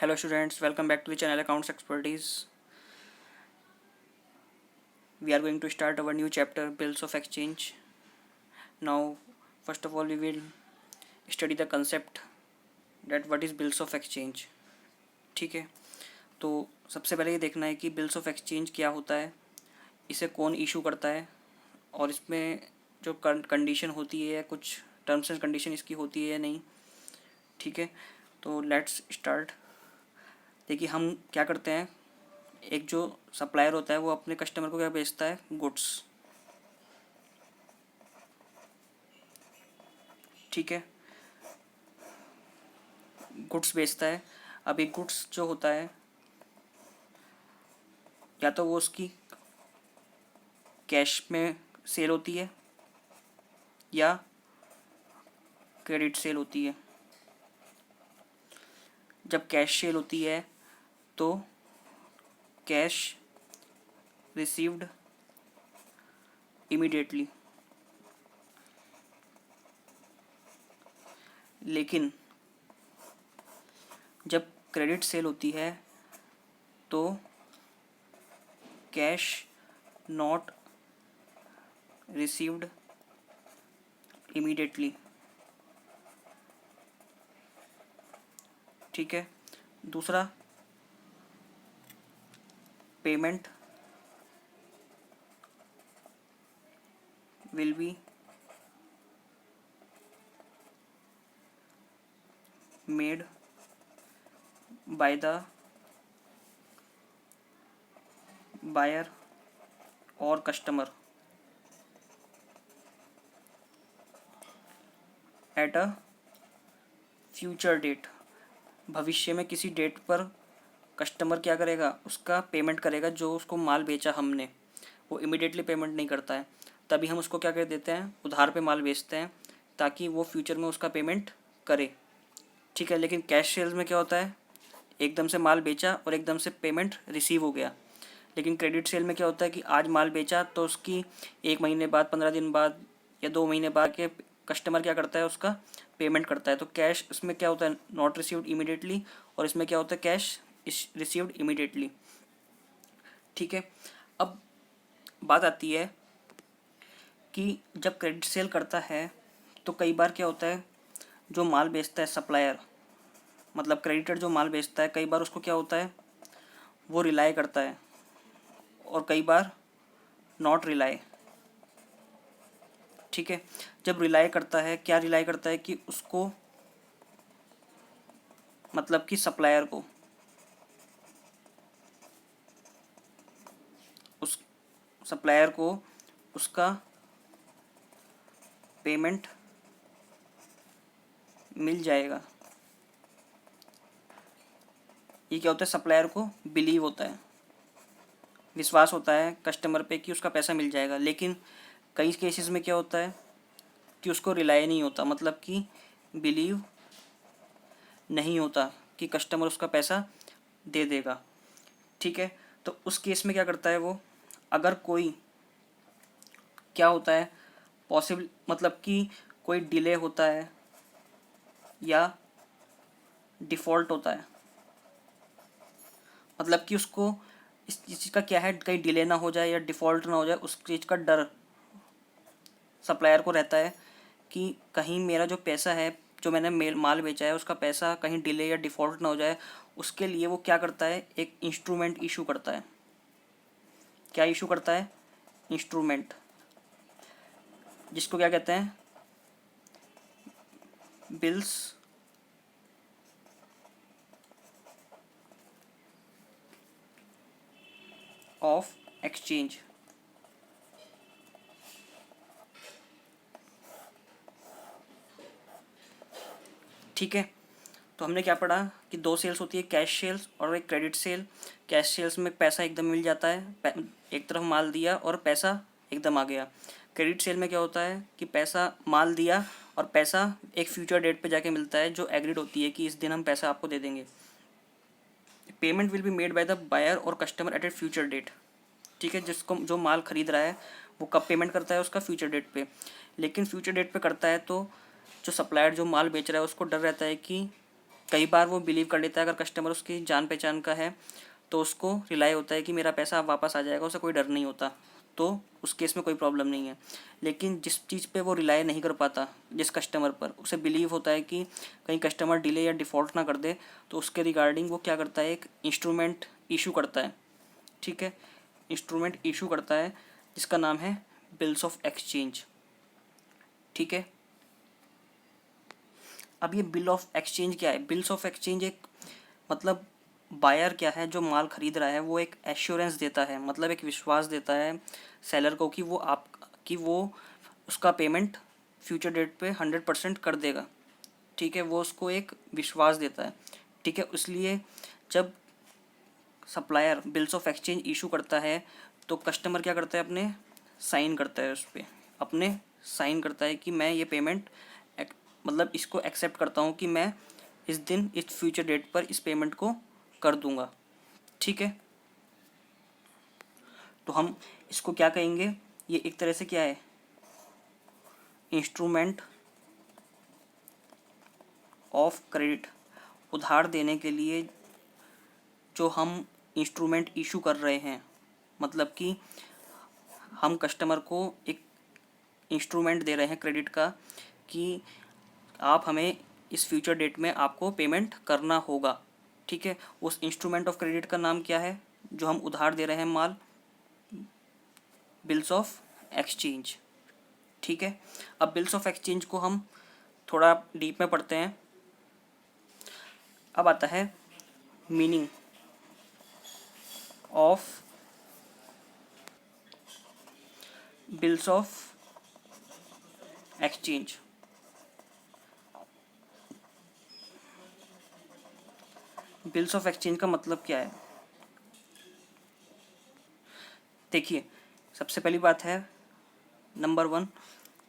Hello students, welcome back to the channel Accounts Expertise. We are going to start our new chapter Bills of Exchange. Now, first of all we will study the concept that what is Bills of Exchange. ठीक है, तो सबसे पहले ये देखना है कि bills of exchange क्या होता है, इसे कौन इशू करता है और इसमें जो कंडीशन होती है, कुछ टर्म्स एंड कंडीशन इसकी होती है या नहीं. ठीक है, तो लेट्स स्टार्ट. देखिए हम क्या करते हैं, एक जो सप्लायर होता है वो अपने कस्टमर को क्या बेचता है, गुड्स. ठीक है, गुड्स बेचता है. अब एक गुड्स जो होता है या तो वो उसकी कैश में सेल होती है या क्रेडिट सेल होती है. जब कैश सेल होती है तो कैश रिसीव्ड इमीडिएटली. लेकिन जब क्रेडिट सेल होती है तो कैश नॉट रिसीव्ड इमीडिएटली. ठीक है, दूसरा payment will be made by the buyer और customer at a future date. भविष्य में किसी डेट पर कस्टमर क्या करेगा, उसका पेमेंट करेगा. जो उसको माल बेचा हमने वो इमिडिएटली पेमेंट नहीं करता है, तभी हम उसको क्या कर देते हैं, उधार पे माल बेचते हैं ताकि वो फ्यूचर में उसका पेमेंट करे. ठीक है, लेकिन कैश सेल्स में क्या होता है, एकदम से माल बेचा और एकदम से पेमेंट रिसीव हो गया. लेकिन क्रेडिट सेल में क्या होता है कि आज माल बेचा तो उसकी 1 महीने बाद, 15 दिन बाद या 2 महीने बाद के कस्टमर क्या करता है, उसका पेमेंट करता है. तो कैश इसमें क्या होता है, नॉट रिसीव्ड इमीडिएटली, और इसमें क्या होता है, कैश रिसीव्ड इमीडिएटली. ठीक है, अब बात आती है कि जब क्रेडिट सेल करता है तो कई बार क्या होता है, जो माल बेचता है सप्लायर, मतलब क्रेडिटर जो माल बेचता है, कई बार उसको क्या होता है, वो रिलाई करता है और कई बार नॉट रिलाई. ठीक है, जब रिलाई करता है, क्या रिलाई करता है कि उसको, मतलब कि सप्लायर को, उस सप्लायर को उसका पेमेंट मिल जाएगा. ये क्या होता है, सप्लायर को बिलीव होता है, विश्वास होता है कस्टमर पे कि उसका पैसा मिल जाएगा. लेकिन कई केसेस में क्या होता है कि उसको रिलाई नहीं होता, मतलब कि बिलीव नहीं होता कि कस्टमर उसका पैसा दे देगा. ठीक है, तो उस केस में क्या करता है वो, अगर कोई क्या होता है पॉसिबल, मतलब कि कोई डिले होता है या डिफ़ॉल्ट होता है, मतलब कि उसको इस चीज़ का क्या है, कहीं डिले ना हो जाए या डिफ़ॉल्ट ना हो जाए, उस चीज़ का डर सप्लायर को रहता है कि कहीं मेरा जो पैसा है, जो मैंने माल बेचा है, उसका पैसा कहीं डिले या डिफ़ॉल्ट ना हो जाए. उसके लिए वो क्या करता है, एक इंस्ट्रूमेंट इशू करता है. क्या इशू करता है, इंस्ट्रूमेंट, जिसको क्या कहते हैं, बिल्स ऑफ एक्सचेंज. ठीक है, तो हमने क्या पढ़ा कि दो सेल्स होती है, कैश सेल्स और एक क्रेडिट सेल. कैश सेल्स में पैसा एकदम मिल जाता है, एक तरफ माल दिया और पैसा एकदम आ गया. क्रेडिट सेल में क्या होता है कि पैसा, माल दिया और पैसा एक फ्यूचर डेट पे जाके मिलता है, जो एग्रीड होती है कि इस दिन हम पैसा आपको दे देंगे. Payment will be made by the buyer और customer at a future date. ठीक है, जिसको जो माल खरीद रहा है वो कब पेमेंट करता है, उसका फ्यूचर डेट पे. लेकिन फ्यूचर डेट पे करता है तो जो सप्लायर जो माल बेच रहा है उसको डर रहता है कि कई बार वो बिलीव कर लेता है, अगर कस्टमर उसकी जान पहचान का है तो उसको रिलाई होता है कि मेरा पैसा वापस आ जाएगा, उसे कोई डर नहीं होता, तो उस केस में कोई प्रॉब्लम नहीं है। लेकिन जिस चीज़ पे वो रिलाई नहीं कर पाता, जिस कस्टमर पर उसे बिलीव होता है कि कहीं कस्टमर डिले या डिफ़ॉल्ट ना कर दे, तो उसके रिगार्डिंग वो क्या करता है, एक इंस्ट्रूमेंट इशू करता है। ठीक है, इंस्ट्रूमेंट इशू करता है जिसका नाम है बिल्स ऑफ एक्सचेंज। ठीक है, अब ये बिल ऑफ एक्सचेंज क्या है? बिल्स ऑफ एक्सचेंज एक मतलब बायर क्या है, जो माल खरीद रहा है, वो एक एश्योरेंस देता है, मतलब एक विश्वास देता है सेलर को कि वो उसका पेमेंट फ्यूचर डेट पे 100% कर देगा। ठीक है, वो उसको एक विश्वास देता है। ठीक है, इसलिए जब supplier bills of exchange issue करता है तो कस्टमर क्या करता है, अपने साइन करता है, उस पर अपने साइन करता है कि मैं ये पेमेंट मतलब इसको एक्सेप्ट करता हूँ कि मैं इस दिन इस फ्यूचर डेट पर इस पेमेंट को कर दूंगा। ठीक है, तो हम इसको क्या कहेंगे, ये एक तरह से क्या है, इंस्ट्रूमेंट ऑफ क्रेडिट। उधार देने के लिए जो हम इंस्ट्रूमेंट इशू कर रहे हैं, मतलब कि हम कस्टमर को एक इंस्ट्रूमेंट दे रहे हैं क्रेडिट का कि आप हमें इस फ्यूचर डेट में आपको पेमेंट करना होगा। ठीक है, उस इंस्ट्रूमेंट ऑफ क्रेडिट का नाम क्या है, जो हम उधार दे रहे हैं माल? Bills of exchange. ठीक है, अब बिल्स ऑफ एक्सचेंज को हम थोड़ा डीप में पढ़ते हैं। अब आता है meaning of bills of exchange. Bills of exchange का मतलब क्या है? देखिए, सबसे पहली बात है नंबर 1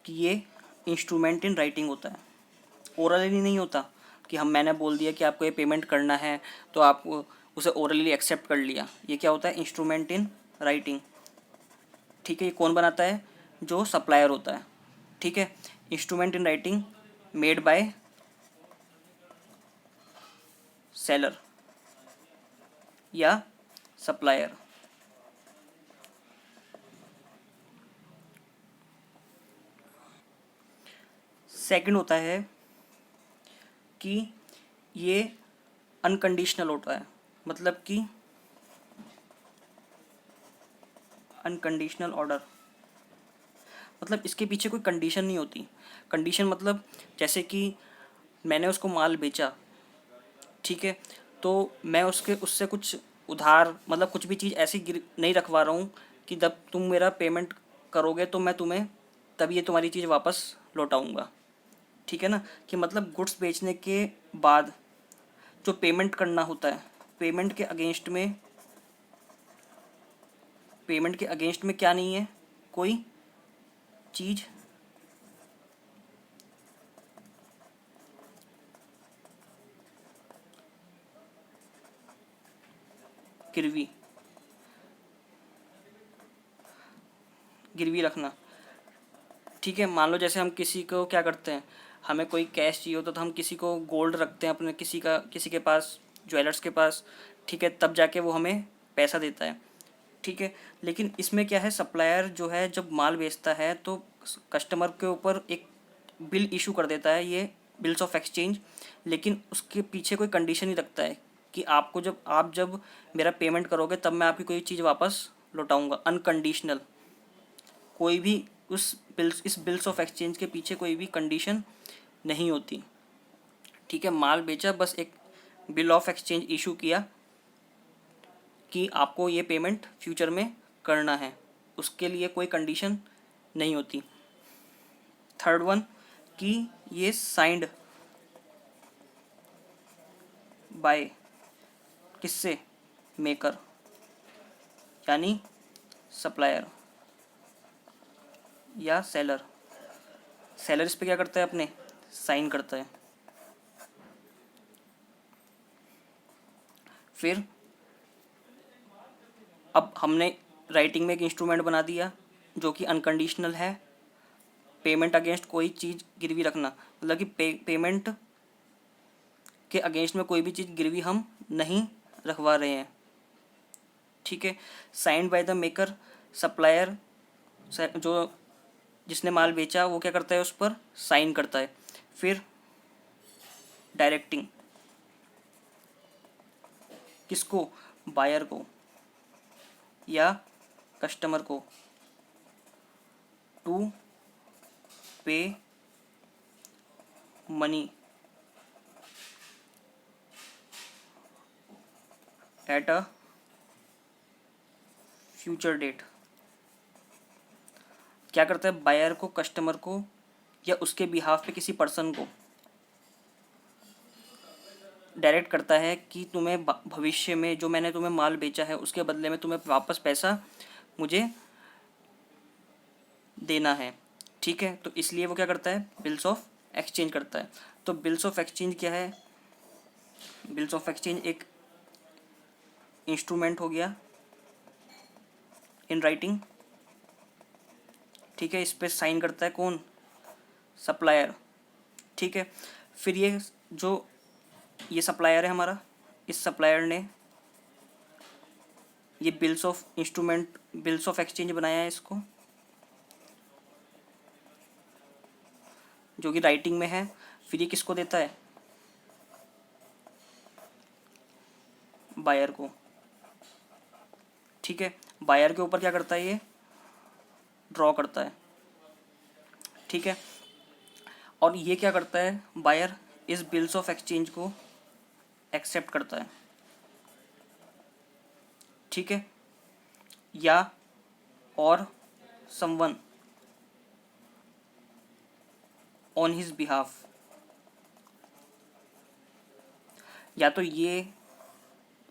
कि ये इंस्ट्रूमेंट इन राइटिंग होता है, ओरली नहीं होता कि मैंने बोल दिया कि आपको ये पेमेंट करना है तो आप उसे ओरली एक्सेप्ट कर लिया। ये क्या होता है, इंस्ट्रूमेंट इन राइटिंग। ठीक है, ये कौन बनाता है? जो सप्लायर होता है। ठीक है, instrument in writing made by seller या सप्लायर। सेकंड होता है कि ये अनकंडीशनल होता है, मतलब कि अनकंडीशनल ऑर्डर, मतलब इसके पीछे कोई कंडीशन नहीं होती। कंडीशन मतलब जैसे कि मैंने उसको माल बेचा, ठीक है, तो मैं उससे कुछ उधार, मतलब कुछ भी चीज़ ऐसी नहीं रखवा रहा हूँ कि जब तुम मेरा पेमेंट करोगे तो मैं तुम्हें तब ये तुम्हारी चीज़ वापस लौटाऊंगा। ठीक है ना, कि मतलब गुड्स बेचने के बाद जो पेमेंट करना होता है, पेमेंट के अगेंस्ट में क्या नहीं है, कोई चीज़ गिरवी गिरवी रखना। ठीक है, मान लो जैसे हम किसी को क्या करते हैं, हमें कोई कैश चाहिए होता तो हम किसी को गोल्ड रखते हैं अपने किसी के पास, ज्वेलर्स के पास। ठीक है, तब जाके वो हमें पैसा देता है। ठीक है, लेकिन इसमें क्या है, सप्लायर जो है जब माल बेचता है तो कस्टमर के ऊपर एक बिल इशू कर देता है, ये बिल्स ऑफ एक्सचेंज, लेकिन उसके पीछे कोई कंडीशन ही रखता है कि आप जब मेरा पेमेंट करोगे तब मैं आपकी कोई चीज़ वापस लौटाऊंगा, अनकंडीशनल। कोई भी इस बिल्स ऑफ एक्सचेंज के पीछे कोई भी कंडीशन नहीं होती। ठीक है, माल बेचा, बस एक बिल ऑफ एक्सचेंज इशू किया कि आपको ये पेमेंट फ्यूचर में करना है, उसके लिए कोई कंडीशन नहीं होती। थर्ड वन कि ये साइंड बाय किससे, मेकर यानी सप्लायर या सेलर। सेलर इस पे क्या करता है, अपने साइन करता है। फिर अब हमने राइटिंग में एक इंस्ट्रूमेंट बना दिया जो कि अनकंडीशनल है, पेमेंट अगेंस्ट कोई चीज़ गिरवी रखना, मतलब कि पेमेंट के अगेंस्ट में कोई भी चीज़ गिरवी हम नहीं रखवा रहे हैं। ठीक है। Signed by the maker, supplier जो जिसने माल बेचा वो क्या करता है, उस पर साइन करता है। फिर डायरेक्टिंग किसको, बायर को या कस्टमर को, to pay money at a future date. क्या करता है, बायर को कस्टमर को या उसके बिहाफ पे किसी पर्सन को डायरेक्ट करता है कि तुम्हें भविष्य में जो मैंने तुम्हें माल बेचा है उसके बदले में तुम्हें वापस पैसा मुझे देना है। ठीक है। तो इसलिए वो क्या करता है, बिल्स ऑफ एक्सचेंज करता है। तो बिल्स ऑफ एक्सचेंज क्या है, बिल्स ऑफ एक्सचेंज एक इंस्ट्रूमेंट हो गया इन राइटिंग। ठीक है। इस पर साइन करता है कौन, सप्लायर। ठीक है। फिर ये सप्लायर है हमारा, इस सप्लायर ने ये बिल्स ऑफ एक्सचेंज बनाया है इसको, जो कि राइटिंग में है। फिर ये किसको देता है, बायर को। ठीक है। बायर के ऊपर क्या करता है, ये ड्रॉ करता है। ठीक है। और ये क्या करता है, बायर इस बिल्स ऑफ एक्सचेंज को एक्सेप्ट करता है। ठीक है। या और समवन ऑन हिज बिहाफ, या तो ये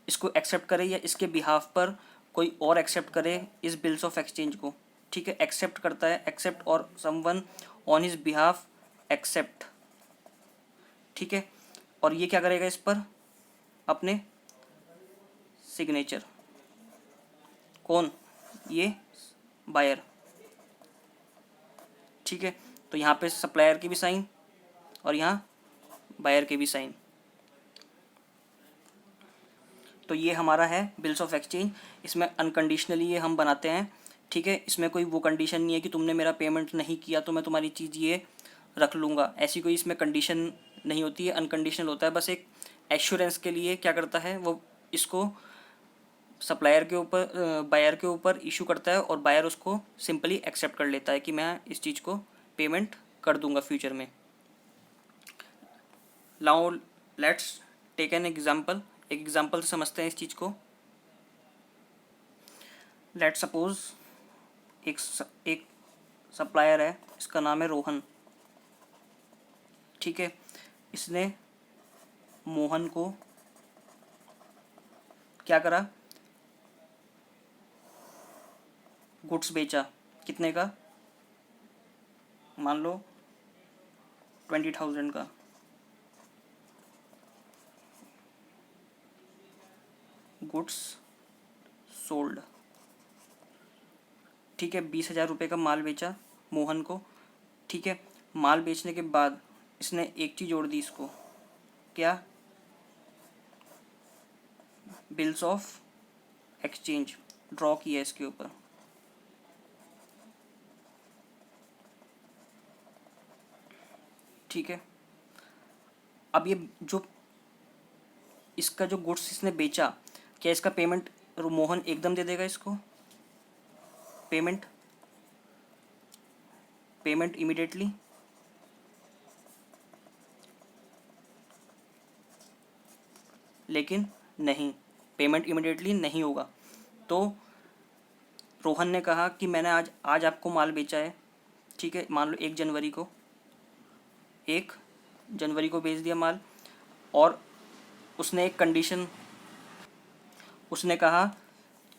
इसको एक्सेप्ट करे या इसके बिहाफ पर कोई और एक्सेप्ट करे इस बिल्स ऑफ एक्सचेंज को। ठीक है। एक्सेप्ट करता है, एक्सेप्ट और someone on his behalf accept. ठीक है। और ये क्या करेगा, इस पर अपने सिग्नेचर, कौन, ये बायर। ठीक है। तो यहाँ पे सप्लायर की भी साइन और यहाँ बायर के भी साइन। तो ये हमारा है बिल्स ऑफ एक्सचेंज। इसमें अनकंडीशनली ये हम बनाते हैं। ठीक है। इसमें कोई वो कंडीशन नहीं है कि तुमने मेरा पेमेंट नहीं किया तो मैं तुम्हारी चीज़ ये रख लूँगा, ऐसी कोई इसमें कंडीशन नहीं होती है। अनकंडीशनल होता है। बस एक एश्योरेंस के लिए क्या करता है, वो इसको सप्लायर के ऊपर बायर के ऊपर इशू करता है और बायर उसको सिंपली एक्सेप्ट कर लेता है कि मैं इस चीज़ को पेमेंट कर दूंगा फ्यूचर में। Now let's take an example. एक एग्जांपल से समझते हैं इस चीज़ को। लेट सपोज एक सप्लायर है, इसका नाम है रोहन। ठीक है। इसने मोहन को क्या करा, गुड्स बेचा। कितने का, मान लो 20,000 का। Goods sold. ठीक है। 20,000 रुपये का माल बेचा मोहन को। ठीक है। माल बेचने के बाद इसने एक चीज़ जोड़ दी इसको, क्या, बिल्स ऑफ एक्सचेंज ड्रॉ किया इसके ऊपर। ठीक है। अब ये जो इसका जो गुड्स इसने बेचा, क्या इसका पेमेंट मोहन एकदम दे देगा इसको, पेमेंट इमीडिएटली? लेकिन नहीं, पेमेंट इमीडिएटली नहीं होगा। तो रोहन ने कहा कि मैंने आज आपको माल बेचा है। ठीक है। मान लो 1 जनवरी को बेच दिया माल। और उसने एक कंडीशन, उसने कहा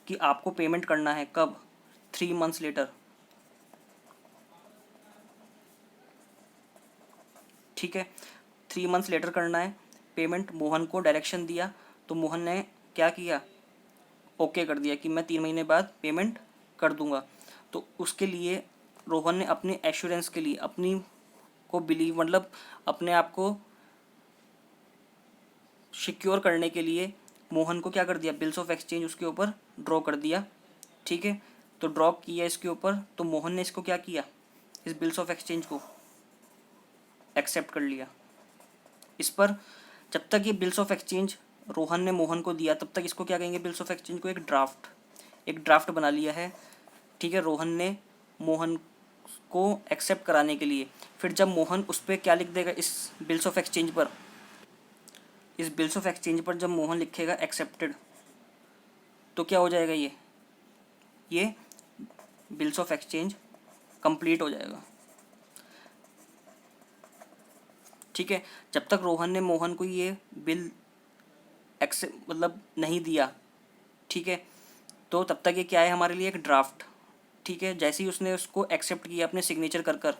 कि आपको पेमेंट करना है कब, 3 मंथ्स लेटर। ठीक है। 3 मंथ्स लेटर करना है पेमेंट। मोहन को डायरेक्शन दिया तो मोहन ने क्या किया, ओके कर दिया कि मैं 3 महीने बाद पेमेंट कर दूंगा। तो उसके लिए रोहन ने अपनी एश्योरेंस के लिए अपनी को बिलीव, मतलब अपने आप को सिक्योर करने के लिए मोहन को क्या कर दिया, बिल्स ऑफ एक्सचेंज उसके ऊपर ड्रॉ कर दिया। ठीक है, तो ड्रॉ किया इसके ऊपर, तो मोहन ने इसको क्या किया, इस बिल्स ऑफ एक्सचेंज को एक्सेप्ट कर लिया। इस पर जब तक ये बिल्स ऑफ एक्सचेंज रोहन ने मोहन को दिया, तब तक इसको क्या कहेंगे, बिल्स ऑफ एक्सचेंज को एक ड्राफ्ट बना लिया है। ठीक है, रोहन ने मोहन को एक्सेप्ट कराने के लिए। फिर जब मोहन उस पर क्या लिख देगा, इस बिल्स ऑफ एक्सचेंज पर, इस बिल्स ऑफ एक्सचेंज पर जब मोहन लिखेगा एक्सेप्टेड, तो क्या हो जाएगा, ये बिल्स ऑफ एक्सचेंज कंप्लीट हो जाएगा। ठीक है, जब तक रोहन ने मोहन को ये बिल एक्सेप्ट मतलब नहीं दिया, ठीक है, तो तब तक ये क्या है हमारे लिए, एक ड्राफ्ट। ठीक है, जैसे ही उसने उसको एक्सेप्ट किया अपने सिग्नेचर कर कर,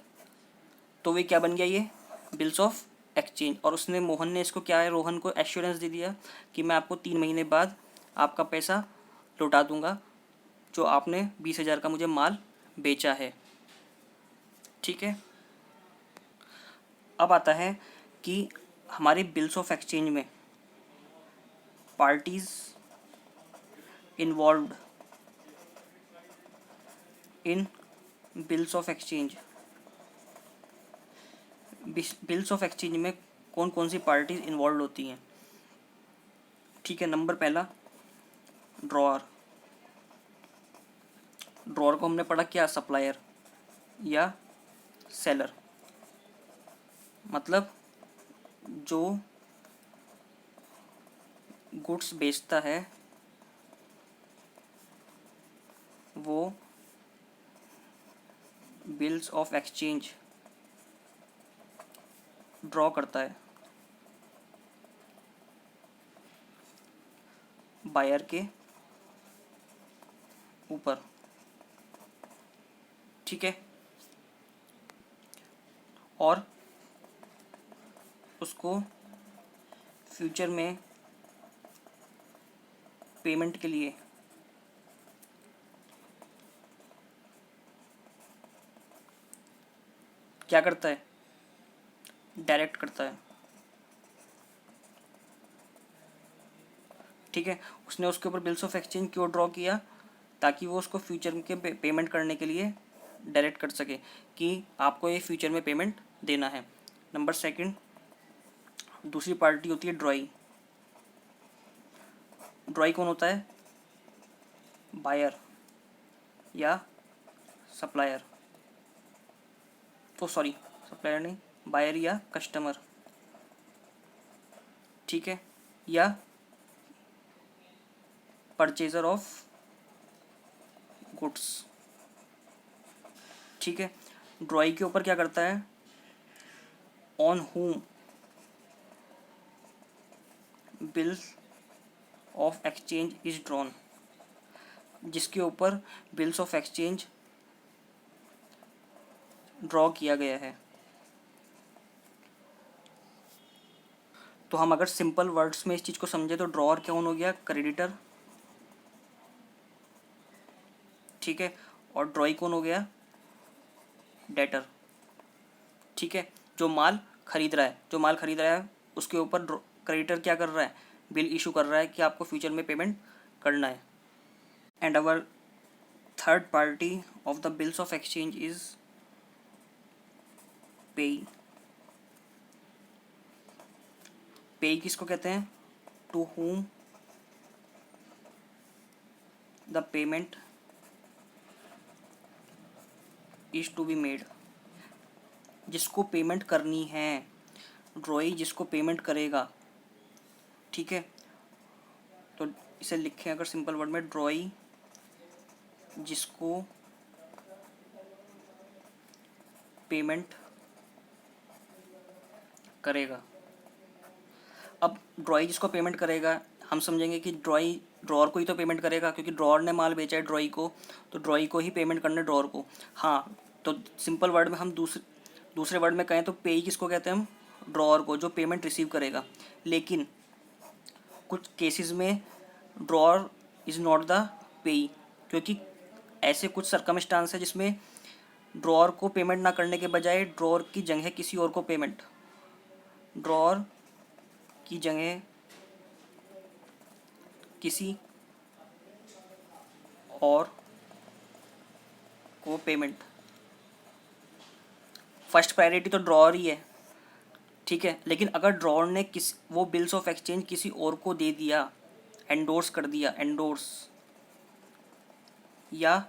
तो वे क्या बन गया, ये बिल्स ऑफ एक्सचेंज। और उसने मोहन ने इसको क्या है, रोहन को एश्योरेंस दे दिया कि मैं आपको 3 महीने बाद आपका पैसा लौटा दूंगा जो आपने 20,000 का मुझे माल बेचा है। ठीक है, अब आता है कि हमारे बिल्स ऑफ एक्सचेंज में parties involved in bills of exchange, bills of exchange में कौन कौन सी पार्टीज इन्वॉल्व होती हैं। ठीक है, नंबर पहला ड्रॉअर। ड्रॉअर को हमने पढ़ा क्या, सप्लायर या सेलर, मतलब जो गुड्स बेचता है वो बिल्स ऑफ एक्सचेंज ड्रॉ करता है बायर के ऊपर। ठीक है, और उसको फ्यूचर में पेमेंट के लिए क्या करता है, डायरेक्ट करता है। ठीक है, उसने उसके ऊपर बिल्स ऑफ एक्सचेंज क्यों ड्रॉ किया, ताकि वो उसको फ्यूचर के पेमेंट करने के लिए डायरेक्ट कर सके कि आपको ये फ्यूचर में पेमेंट देना है। नंबर सेकंड, दूसरी पार्टी होती है ड्रॉई। ड्रॉई कौन होता है, बायर या सप्लायर, तो सॉरी सप्लायर नहीं, बायर या कस्टमर। ठीक है, या परचेजर ऑफ गुड्स। ठीक है, ड्रॉई के ऊपर क्या करता है, ऑन हुम bills of exchange is drawn, जिसके ऊपर बिल्स ऑफ एक्सचेंज ड्रॉ किया गया है। तो हम अगर सिंपल वर्ड्स में इस चीज़ को समझे तो ड्रॉअर कौन हो गया, क्रेडिटर। ठीक है, और ड्रॉई कौन हो गया, डेटर। ठीक है, जो माल खरीद रहा है उसके ऊपर क्रेडिटर क्या कर रहा है, बिल इशू कर रहा है कि आपको फ्यूचर में पेमेंट करना है। And our third party of the bills of exchange is payee. Payee किसको कहते हैं, to whom the payment is to be made, जिसको पेमेंट करनी है, ड्रॉई जिसको पेमेंट करेगा। ठीक है, तो इसे लिखें अगर सिंपल वर्ड में, ड्रॉई जिसको पेमेंट करेगा। अब ड्रॉई जिसको पेमेंट करेगा, हम समझेंगे कि ड्रॉई ड्रॉअर को ही तो पेमेंट करेगा, क्योंकि ड्रॉअर ने माल बेचा है ड्रॉई को, तो ड्रॉई को ही पेमेंट करना है, ड्रॉअर को। हाँ, तो सिंपल वर्ड में हम दूसरे वर्ड में कहें तो पेई किसको कहते हैं हम, ड्रॉअर को, जो पेमेंट रिसीव करेगा। लेकिन कुछ केसेस में ड्रॉअर इज़ नॉट द पेई, क्योंकि ऐसे कुछ सरकमस्टांस है जिसमें ड्रॉअर को पेमेंट ना करने के बजाय ड्रॉअर की जगह किसी और को पेमेंट, ड्रॉअर की जगह किसी और को पेमेंट। फर्स्ट प्रायोरिटी तो ड्रॉअर ही है, ठीक है, लेकिन अगर ड्रॉअर ने वो बिल्स ऑफ एक्सचेंज किसी और को दे दिया, एंडोर्स कर दिया, एंडोर्स या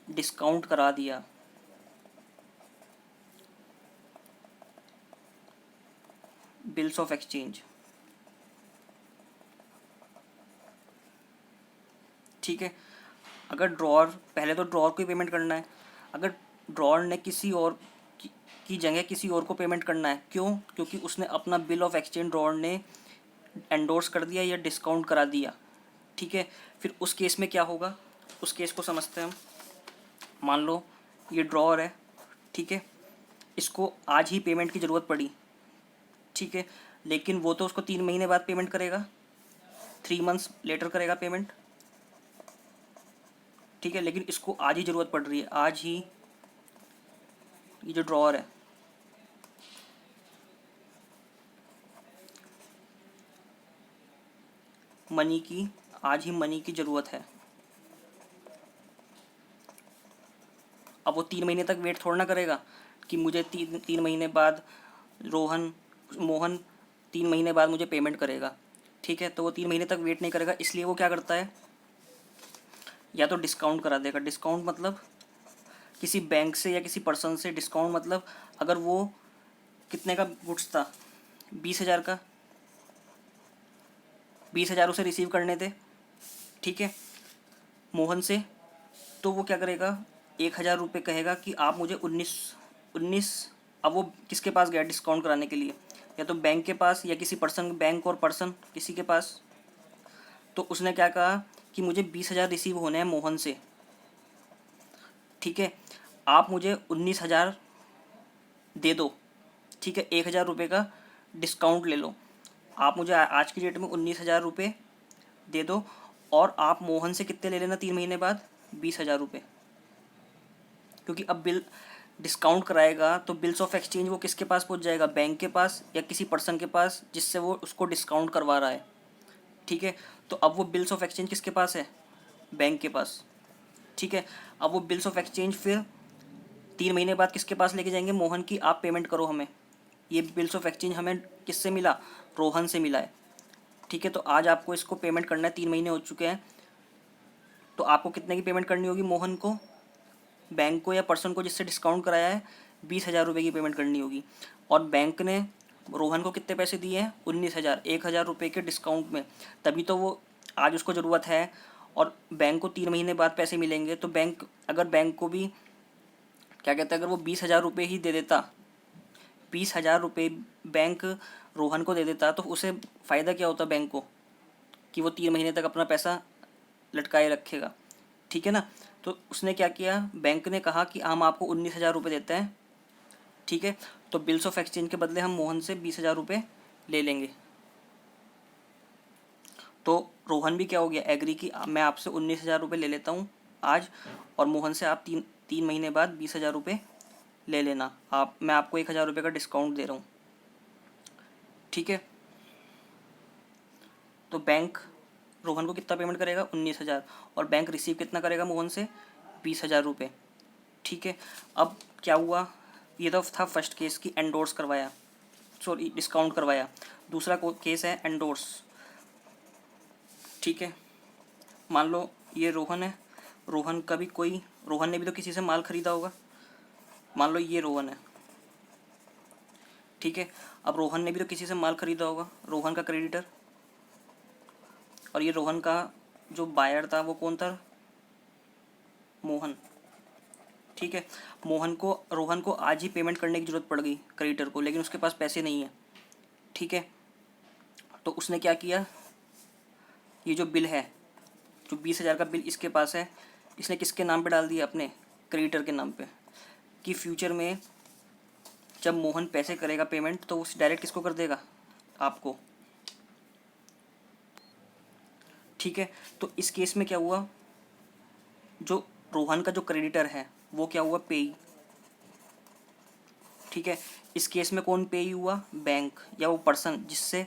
डिस्काउंट करा दिया, बिल्स ऑफ एक्सचेंज, ठीक है। अगर ड्रॉअर, पहले तो ड्रॉअर को ही पेमेंट करना है, अगर ड्रॉअर ने किसी और की जगह किसी और को पेमेंट करना है, क्यों? क्योंकि उसने अपना बिल ऑफ एक्सचेंज ड्रॉअर ने एंडोर्स कर दिया या डिस्काउंट करा दिया, ठीक है। फिर उस केस में क्या होगा, उस केस को समझते हैं हम। मान लो ये ड्रॉअर है, ठीक है, इसको आज ही पेमेंट की ज़रूरत पड़ी, ठीक है, लेकिन वो तो उसको 3 महीने बाद पेमेंट करेगा, 3 मंथ्स लेटर करेगा पेमेंट, ठीक है, लेकिन इसको आज ही ज़रूरत पड़ रही है, आज ही। ये जो ड्रॉअर है, मनी की, आज ही मनी की ज़रूरत है। अब वो 3 महीने तक वेट थोड़ा ना करेगा कि मुझे 3 महीने बाद मोहन 3 महीने बाद मुझे पेमेंट करेगा, ठीक है। तो वो 3 महीने तक वेट नहीं करेगा, इसलिए वो क्या करता है, या तो डिस्काउंट करा देगा। डिस्काउंट मतलब किसी बैंक से या किसी पर्सन से, डिस्काउंट मतलब अगर वो कितने का गुड्स था, 20,000 का, 20,000 उसे रिसीव करने थे, ठीक है, मोहन से, तो वो क्या करेगा, 1,000 रुपये कहेगा कि आप मुझे 19 अब वो किसके पास गया डिस्काउंट कराने के लिए, या तो बैंक के पास या किसी पर्सन, बैंक और पर्सन किसी के पास। तो उसने क्या कहा कि मुझे 20,000 रिसीव होने हैं मोहन से, ठीक है, आप मुझे 19,000 दे दो, ठीक है, 1,000 रुपये का डिस्काउंट ले लो, आप मुझे आज की डेट में 19,000 रुपये दे दो, और आप मोहन से कितने ले लेना 3 महीने बाद, 20,000 रुपये। क्योंकि अब बिल डिस्काउंट कराएगा तो बिल्स ऑफ एक्सचेंज वो किसके पास पहुंच जाएगा, बैंक के पास या किसी पर्सन के पास जिससे वो उसको डिस्काउंट करवा रहा है, ठीक है। तो अब वो बिल्स ऑफ एक्सचेंज किसके पास है, बैंक के पास, ठीक है। अब वो बिल्स ऑफ एक्सचेंज फिर 3 महीने बाद किसके पास लेके जाएंगे, मोहन की, आप पेमेंट करो हमें। ये बिल्स ऑफ एक्सचेंज हमें किससे मिला, रोहन से मिला है, ठीक है। तो आज आपको इसको पेमेंट करना है, 3 महीने हो चुके हैं, तो आपको कितने की पेमेंट करनी होगी, मोहन को, बैंक को या पर्सन को जिससे डिस्काउंट कराया है, 20,000 रुपये की पेमेंट करनी होगी। और बैंक ने रोहन को कितने पैसे दिए हैं, 19,000, 1,000 रुपये के डिस्काउंट में, तभी तो वो आज उसको ज़रूरत है। और बैंक को 3 महीने बाद पैसे मिलेंगे, तो बैंक, अगर बैंक को भी क्या कहता है, अगर वो 20,000 रुपये ही दे देता, 20,000 रुपये बैंक रोहन को दे देता, तो उसे फ़ायदा क्या होता बैंक को, कि वो 3 महीने तक अपना पैसा लटकाए रखेगा, ठीक है ना। तो उसने क्या किया, बैंक ने कहा कि हम आपको 19,000 रुपये देते हैं, ठीक है, तो बिल्स ऑफ एक्सचेंज के बदले हम मोहन से 20,000 रुपये ले लेंगे। तो रोहन भी क्या हो गया, एग्री की मैं आपसे 19,000 रुपये ले लेता हूँ आज, और मोहन से आप तीन तीन महीने बाद 20,000 रुपये ले लेना, मैं आपको 1,000 रुपये का डिस्काउंट दे रहा हूँ, ठीक है। तो बैंक रोहन को कितना पेमेंट करेगा, 19,000, और बैंक रिसीव कितना करेगा मोहन से, 20,000 रुपये, ठीक है। अब क्या हुआ, ये तो था फर्स्ट केस की एंडोर्स करवाया, सॉरी डिस्काउंट करवाया। दूसरा केस है एंडोर्स, ठीक है। मान लो ये रोहन है, रोहन ने भी तो किसी से माल खरीदा होगा, मान लो ये रोहन है, ठीक है। अब रोहन ने भी तो किसी से माल खरीदा होगा, रोहन का क्रेडिटर, और ये रोहन का जो बायर था वो कौन था, मोहन, ठीक है। रोहन को आज ही पेमेंट करने की ज़रूरत पड़ गई क्रेडिटर को, लेकिन उसके पास पैसे नहीं है, ठीक है। तो उसने क्या किया, ये जो बिल है, जो 20,000 का बिल इसके पास है, इसने किसके नाम पे डाल दिया, अपने क्रेडिटर के नाम पे, कि फ्यूचर में जब मोहन पैसे करेगा पेमेंट तो उस डायरेक्ट किसको कर देगा, आपको, ठीक है। तो इस केस में क्या हुआ, जो रोहन का जो क्रेडिटर है वो क्या हुआ, पेई, ठीक है। इस केस में कौन पेई हुआ, बैंक या वो पर्सन जिससे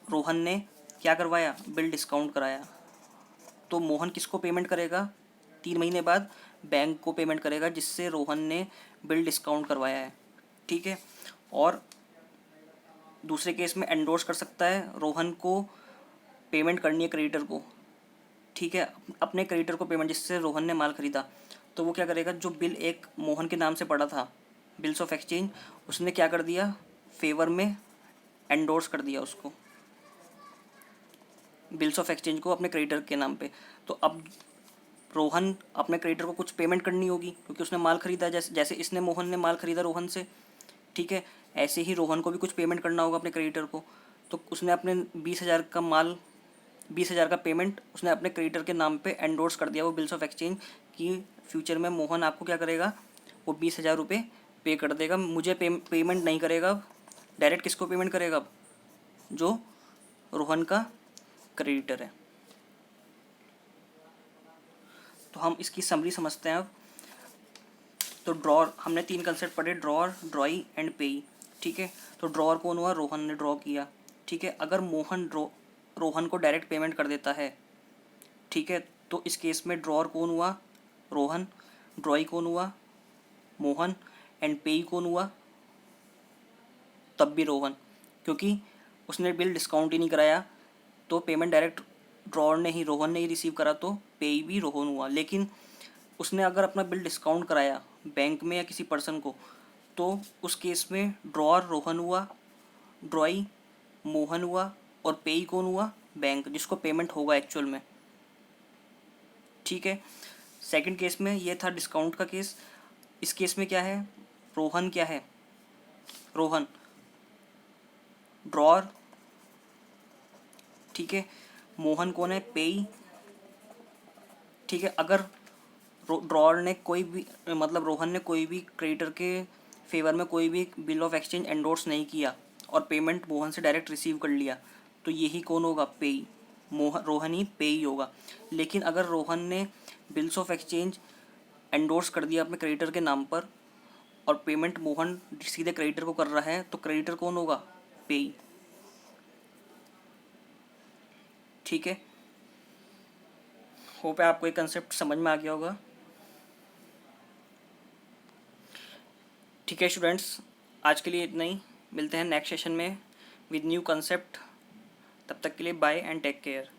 रोहन ने क्या करवाया, बिल डिस्काउंट कराया। तो मोहन किसको पेमेंट करेगा, 3 महीने बाद बैंक को पेमेंट करेगा जिससे रोहन ने बिल डिस्काउंट करवाया है। ठीक है। और दूसरे केस में एंडोर्स कर सकता है, रोहन को पेमेंट करनी है क्रेडिटर को। ठीक है, अपने क्रेडिटर को पेमेंट जिससे रोहन ने माल खरीदा। तो वो क्या करेगा, जो बिल एक मोहन के नाम से पड़ा था, बिल्स ऑफ एक्सचेंज, उसने क्या कर दिया, फेवर में एंडोर्स कर दिया उसको, बिल्स ऑफ एक्सचेंज को अपने क्रेडिटर के नाम पे। तो अब रोहन अपने क्रेडिटर को कुछ पेमेंट करनी होगी क्योंकि उसने माल खरीदा, जैसे जैसे इसने मोहन ने माल खरीदा रोहन से। ठीक है, ऐसे ही रोहन को भी कुछ पेमेंट करना होगा अपने क्रेडिटर को। तो उसने अपने 20,000 का माल, 20,000 का पेमेंट उसने अपने क्रेडिटर के नाम पे एंडोर्स कर दिया वो बिल्स ऑफ एक्सचेंज कि फ्यूचर में मोहन आपको क्या करेगा, वो 20,000 रुपये पे कर देगा, मुझे पेमेंट नहीं करेगा। डायरेक्ट किसको पेमेंट करेगा, जो रोहन का क्रेडिटर है। तो हम इसकी समरी समझते हैं अब। तो ड्रॉर, हमने 3 कंसेप्ट पढ़े, ड्रॉर, ड्रॉई एंड पेई। ठीक है, तो ड्रॉर कौन हुआ, रोहन ने ड्रॉ किया। ठीक है, अगर मोहन रोहन को डायरेक्ट पेमेंट कर देता है, ठीक है, तो इस केस में ड्रॉर कौन हुआ, रोहन, ड्रॉई कौन हुआ, मोहन, एंड पेई कौन हुआ, तब भी रोहन, क्योंकि उसने बिल डिस्काउंट ही नहीं कराया। तो पेमेंट डायरेक्ट ड्रॉर ने ही, रोहन ने ही रिसीव करा, तो पेई भी रोहन हुआ। लेकिन उसने अगर अपना बिल डिस्काउंट कराया बैंक में या किसी पर्सन को, तो उस केस में ड्रॉर रोहन हुआ, ड्रॉई मोहन हुआ, और पेई कौन हुआ, बैंक, जिसको पेमेंट होगा एक्चुअल में। ठीक है, सेकंड केस में ये था डिस्काउंट का केस। इस केस में क्या है, रोहन क्या है, रोहन, ड्रॉर, ठीक है, मोहन कौन है, पेई। ठीक है, अगर ड्रॉर ने कोई भी, मतलब रोहन ने कोई भी क्रेडिटर के फेवर में कोई भी बिल ऑफ एक्सचेंज एंडोर्स नहीं किया और पेमेंट मोहन से डायरेक्ट रिसीव कर लिया, तो यही कौन होगा, पेई, रोहन ही पेई होगा। लेकिन अगर रोहन ने बिल्स ऑफ एक्सचेंज एंडोर्स कर दिया अपने क्रेडिटर के नाम पर और पेमेंट मोहन सीधे क्रेडिटर को कर रहा है, तो क्रेडिटर कौन होगा, पेई। ठीक है, होप है आपको ये कंसेप्ट समझ में आ गया होगा। ठीक है स्टूडेंट्स, आज के लिए इतना ही। मिलते हैं नेक्स्ट सेशन में विद न्यू कंसेप्ट। तब तक के लिए बाय एंड टेक केयर।